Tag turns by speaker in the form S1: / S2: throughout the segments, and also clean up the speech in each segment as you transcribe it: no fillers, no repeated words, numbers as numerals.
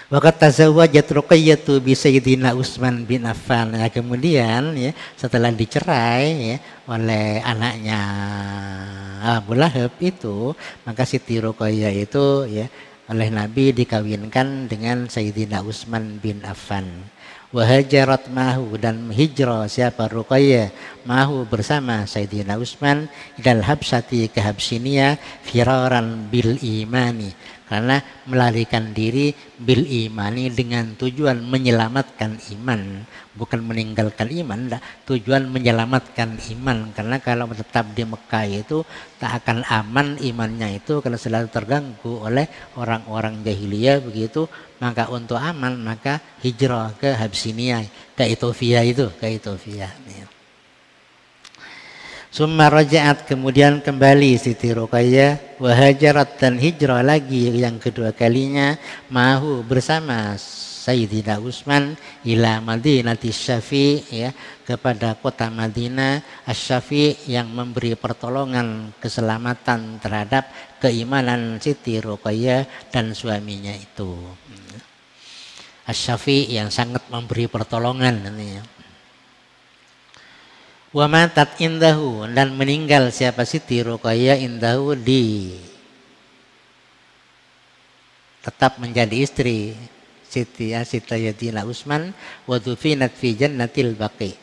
S1: Waqad tazawwajat Ruqayyah bi Sayyidina Utsman bin Affan. Ya, kemudian ya setelah dicerai ya oleh anaknya Abu Lahab itu, maka Siti Ruqayyah itu ya oleh Nabi dikawinkan dengan Sayyidina Utsman bin Affan. Wahajarat mahu, dan hijrah siapa Ruqayyah mahu bersama Sayyidina Utsman ilal Habsati ke Habsinia firaran bil imani, karena melarikan diri bil imani dengan tujuan menyelamatkan iman, bukan meninggalkan iman, tujuan menyelamatkan iman. Karena kalau tetap di Mekah itu tak akan aman imannya itu kalau selalu terganggu oleh orang-orang jahiliyah begitu. Maka untuk aman maka hijrah ke Habsinia, ke Ethiopia itu, ke Ethiopia. Summa raja'at, kemudian kembali Siti Ruqayyah, wahajarat, dan hijrah lagi yang kedua kalinya mahu bersama Sayyidina Utsman ila Madinati Syafi, ya, kepada kota Madinah Asy-Syafi yang memberi pertolongan keselamatan terhadap keimanan Siti Ruqayyah dan suaminya itu. Asy-Syafi yang sangat memberi pertolongan ini, ya. Wa matat indahu, dan meninggal siapa Siti Ruqayyah indahu di tetap menjadi istri Sayyidina Utsman, wa dufinat fi jannatil baqi.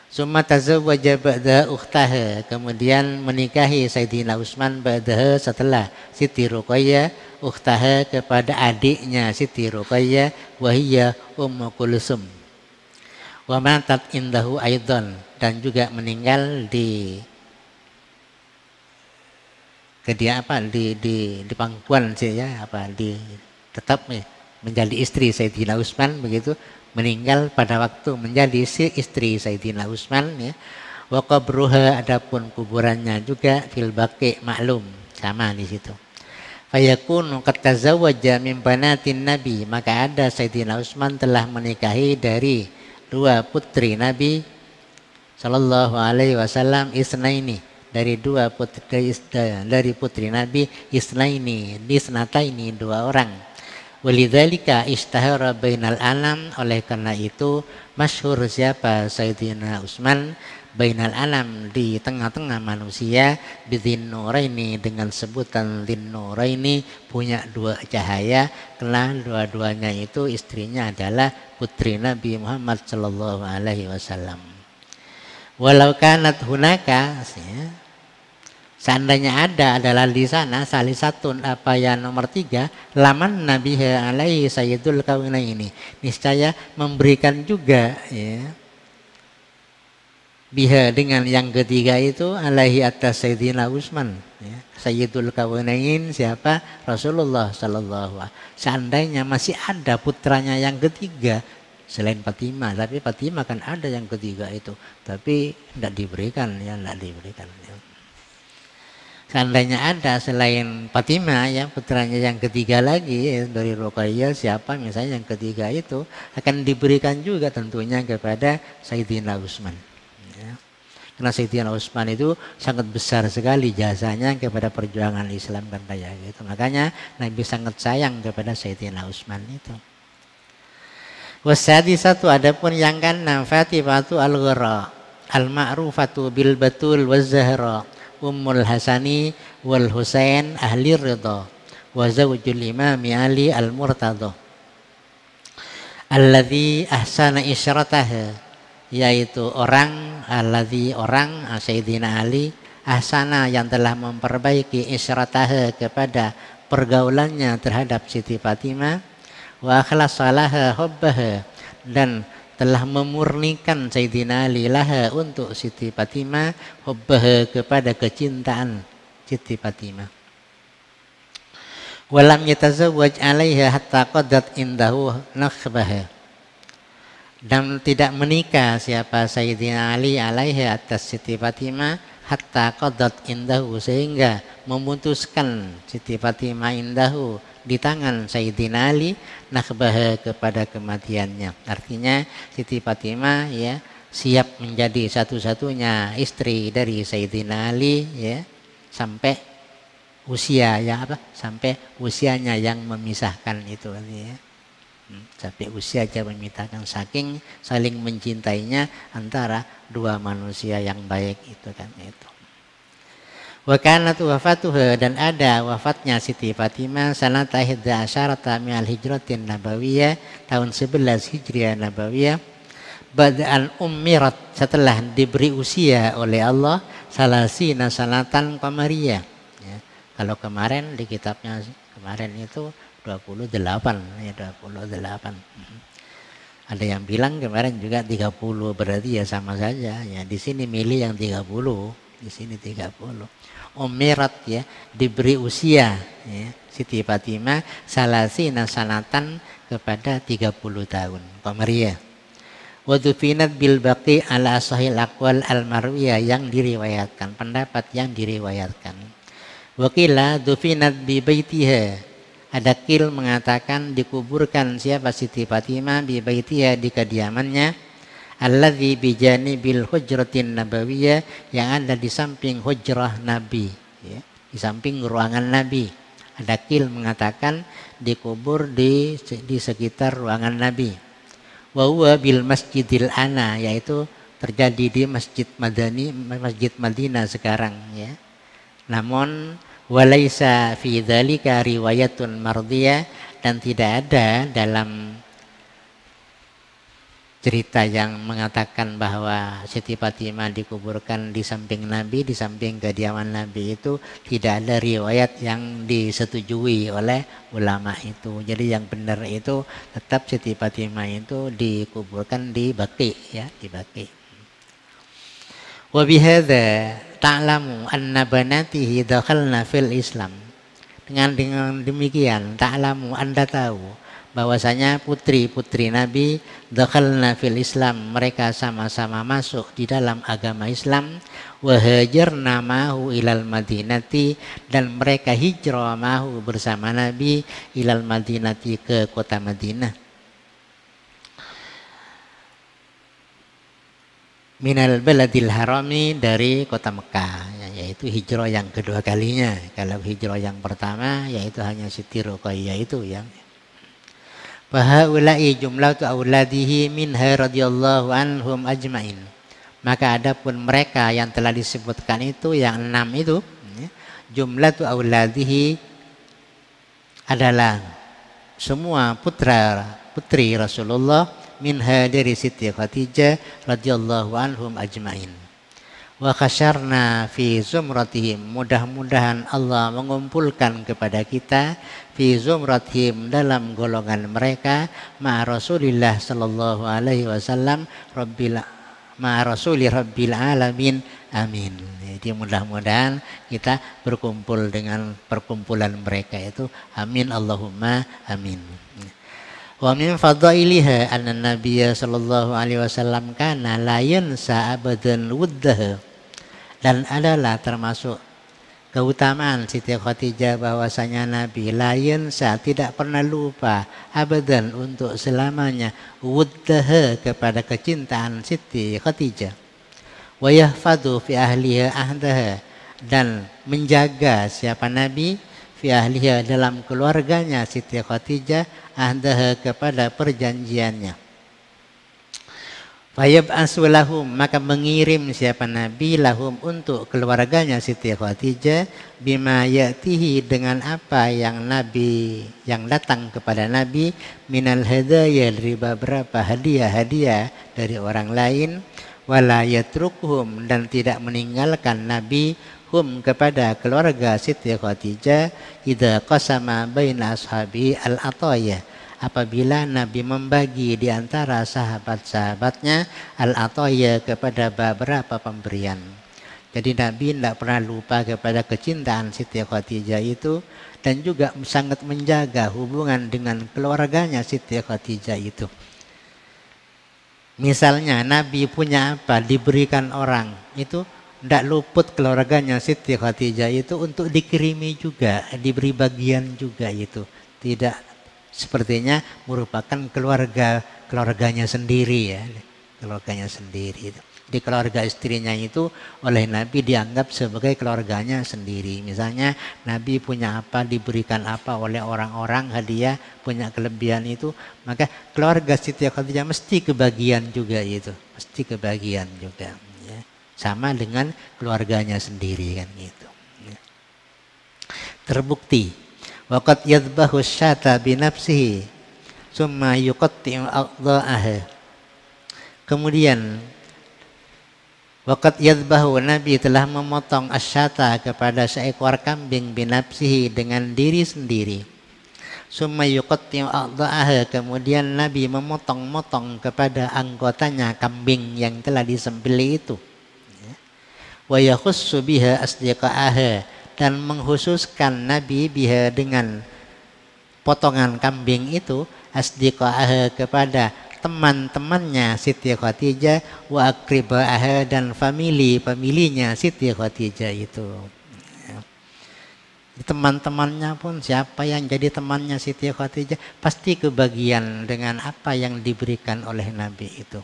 S1: Summa tazawwaja ba'da ukhtaha, kemudian menikahi Sayyidina Utsman ba'daha setelah Siti Ruqayyah ukhtaha kepada adiknya Siti Ruqayyah, wa hiya Ummu Kulsum. Wa matat indahu aidan, dan juga meninggal di pangkuan sih ya, tetap menjadi istri Sayyidina Utsman begitu, meninggal pada waktu menjadi istri Sayyidina Utsman, ya. Wa qabruha, adapun kuburannya juga fil baqi maklum, sama di situ. Fayakunu qad tazawwaja min banatin nabi, maka ada Sayyidina Utsman telah menikahi dari dua putri Nabi Sallallahu Alaihi Wasallam, isnaini, dari dua putri, dari putri Nabi, isnaini, disnataini, dua orang. Walidzalika istahara bainal anam, oleh karena itu masyhur siapa Sayyidina Utsman bainal anam, di tengah-tengah manusia, bidzin nuraini, dengan sebutan dzin nuraini, punya dua cahaya, karena dua-duanya itu istrinya adalah putri Nabi Muhammad sallallahu alaihi wasallam. Walau kanat hunaka, ya, seandainya adalah di sana salisatun, apa ya, nomor 3, laman Nabi alaihi sayyidul kaulaini, niscaya memberikan juga, ya, biha, dengan yang ketiga itu, alaihi, atas Sayyidina Utsman, ya, sayyidul kaulain, siapa? Rasulullah sallallahu alaihi wasallam. Seandainya masih ada putranya yang ketiga selain Fatimah, tapi Fatimah kan ada yang ketiga itu, tapi tidak diberikan, ya, tidak diberikan, ya. Seandainya ada selain Fatimah, ya, putranya yang ketiga lagi, ya, dari Ruqayyah, siapa misalnya yang ketiga itu, akan diberikan juga tentunya kepada Sayyidina Utsman, ya. Karena Sayyidina Utsman itu sangat besar sekali jasanya kepada perjuangan Islam, kan kayak gitu. Makanya Nabi sangat sayang kepada Sayyidina Utsman itu. Wasadisatu, adapun yang keenam, Fatimatu al-Ghara al-ma'rufatu bil batul waz-zahra Ummul Hasani wal Husain ahli ridha wa zawjul Imam Ali al-Murtadha alladzi ahsana isyrataha, yaitu orang Sayyidina Ali, ahsana, yang telah memperbaiki isyrataha, kepada pergaulannya terhadap Siti Fatimah, wa akhlasa hubbaha, dan telah memurnikan Sayyidina Ali laha, untuk Siti Fatimah, hubbaha, kepada kecintaan Siti Fatimah. Walam yatazawwaj 'alaiha hatta qadat indahu nakhbaha, dan tidak menikah siapa Sayyidina Ali alaiha, atas Siti Fatimah, hatta qadat indahu, sehingga memutuskan Siti Fatimah indahu, di tangan Sayyidina Ali, nakhbaha, kepada kematiannya. Artinya Siti Fatimah, ya, siap menjadi satu-satunya istri dari Sayyidina Ali, ya, sampai usia yang sampai usianya yang memisahkan itu, ya. Sampai usia aja memintakan, saking saling mencintainya antara dua manusia yang baik itu kan itu. Wa kanat wafatuha, dan ada wafatnya Siti Fatimah sanata 11 minal hijratin nabawiyah, tahun 11 Hijriah Nabawiyah, bada'an ummirat, setelah diberi usia oleh Allah salasina sanatan qamariyah. Ya. Kalau kemarin di kitabnya kemarin itu 28 ya, 28. Ada yang bilang kemarin juga 30, berarti ya sama saja ya. Di sini milih yang 30, di sini 30. Umirat ya, diberi usia ya, Siti Fatimah salasina sanatan, kepada 30 tahun qamariyah. Wa dufinat bil baqi ala sahil aqwal al marwiyah, yang diriwayatkan, pendapat yang diriwayatkan. Wa qila dufinat bi baitiha, ada qil mengatakan dikuburkan siapa Siti Fatimah bi baitiha, di kediamannya, alladzi bi janibil hujratin nabawiyah, yang ada di samping hujrah Nabi ya, di samping ruangan Nabi. Ada qil mengatakan dikubur di sekitar ruangan Nabi. Wa huwa bil masjidil ana, yaitu terjadi di Masjid Madinah sekarang ya. Namun walaisa fi dzalika riwayatun mardiyah, dan tidak ada dalam cerita yang mengatakan bahwa Siti Fatimah dikuburkan di samping Nabi, di samping kediaman Nabi, itu tidak ada riwayat yang disetujui oleh ulama itu. Jadi yang benar itu tetap Siti Fatimah itu dikuburkan di Baqi ya, di Baqi. Wa bihadza ta'lamu anna banatihi dakhalna fil Islam. Dengan demikian ta'lamu, Anda tahu bahwasanya putri-putri Nabi dakhalna fil Islam, mereka sama-sama masuk di dalam agama Islam. Wa hajarna mahu ilal Madinati, dan mereka hijrah mahu bersama Nabi ilal Madinati, ke kota Madinah. Minal baladil harami, dari kota Mekah, yaitu hijrah yang kedua kalinya. Kalau hijrah yang pertama yaitu hanya Siti Ruqayyah itu yang fahaulai jumlatu auladihi minha radhiyallahu anhum ajmain. Maka adapun mereka yang telah disebutkan itu, yang 6 itu, jumlatu auladihi adalah semua putra putri Rasulullah, minha, dari Siti Khadijah radhiyallahu anhum ajmain. Wa khasyarna fi zumratihim, mudah-mudahan Allah mengumpulkan kepada kita fi zumratihim, dalam golongan mereka, ma Rasulillah sallallahu alaihi wasallam, ma Rasuli rabbil alamin, amin. Jadi mudah-mudahan kita berkumpul dengan perkumpulan mereka itu, amin Allahumma amin. Wa min fadailiha anna nabiyya sallallahu alaihi wasallam kana la yansa abadan wuddaha, dan adalah termasuk keutamaan Siti Khadijah bahwasanya Nabi la yansa, tidak pernah lupa, abadan, untuk selamanya, wuddaha, kepada kecintaan Siti Khadijah. Wa yahfadhu fi ahliha ahdaha, dan menjaga siapa Nabi fi ahliha, dalam keluarganya Siti Khadijah, ahdaha, kepada perjanjiannya. Fayab'asu lahum, maka mengirim siapa Nabi, lahum, untuk keluarganya Siti Khadijah, bima ya'tihi, dengan apa yang Nabi, yang datang kepada Nabi, minal hadaya, dari beberapa hadiah-hadiah dari orang lain, wala yatrukhum, dan tidak meninggalkan Nabi hum, kepada keluarga Siti Khadijah, idza qasama baina ashabi al-ataya, apabila Nabi membagi di antara sahabat-sahabatnya al-ataya, kepada beberapa pemberian. Jadi Nabi tidak pernah lupa kepada kecintaan Siti Khadijah itu, dan juga sangat menjaga hubungan dengan keluarganya Siti Khadijah itu. Misalnya Nabi punya apa, diberikan orang, itu tidak luput keluarganya Siti Khadijah itu untuk dikirimi juga, diberi bagian juga itu. Tidak, sepertinya merupakan keluarganya sendiri ya, keluarganya sendiri. di keluarga istrinya itu oleh Nabi dianggap sebagai keluarganya sendiri. Misalnya Nabi punya apa, diberikan apa oleh orang-orang hadiah, punya kelebihan itu, maka keluarga Siti Khadijah mesti kebagian juga itu, mesti kebagian juga. Ya. Sama dengan keluarganya sendiri kan gitu. Ya. Terbukti, waqad yadhbahu syata binafsihi, summa yuqatti'u a'dha'aha. Kemudian waqad yadhbahu, Nabi telah memotong asyata kepada seekor kambing binafsihi dengan diri sendiri. Summa yuqatti'u a'dha'aha, kemudian Nabi memotong-motong kepada anggotanya kambing yang telah disembelih itu. Wa yakhussu biha asdiqa'aha, dan mengkhususkan Nabi biha dengan potongan kambing itu asdiqa'aha kepada teman-temannya Siti Khadijah, wa aqriba'aha, dan familinya Siti Khadijah itu. Teman-temannya pun siapa yang jadi temannya Siti Khadijah pasti kebagian dengan apa yang diberikan oleh Nabi itu.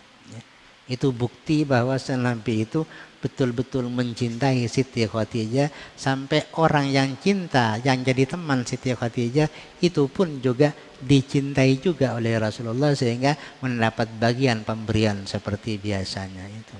S1: Itu bukti bahwa Nabi itu betul-betul mencintai Siti Khadijah, sampai orang yang cinta, yang jadi teman Siti Khadijah itu pun juga dicintai juga oleh Rasulullah, sehingga mendapat bagian pemberian seperti biasanya itu.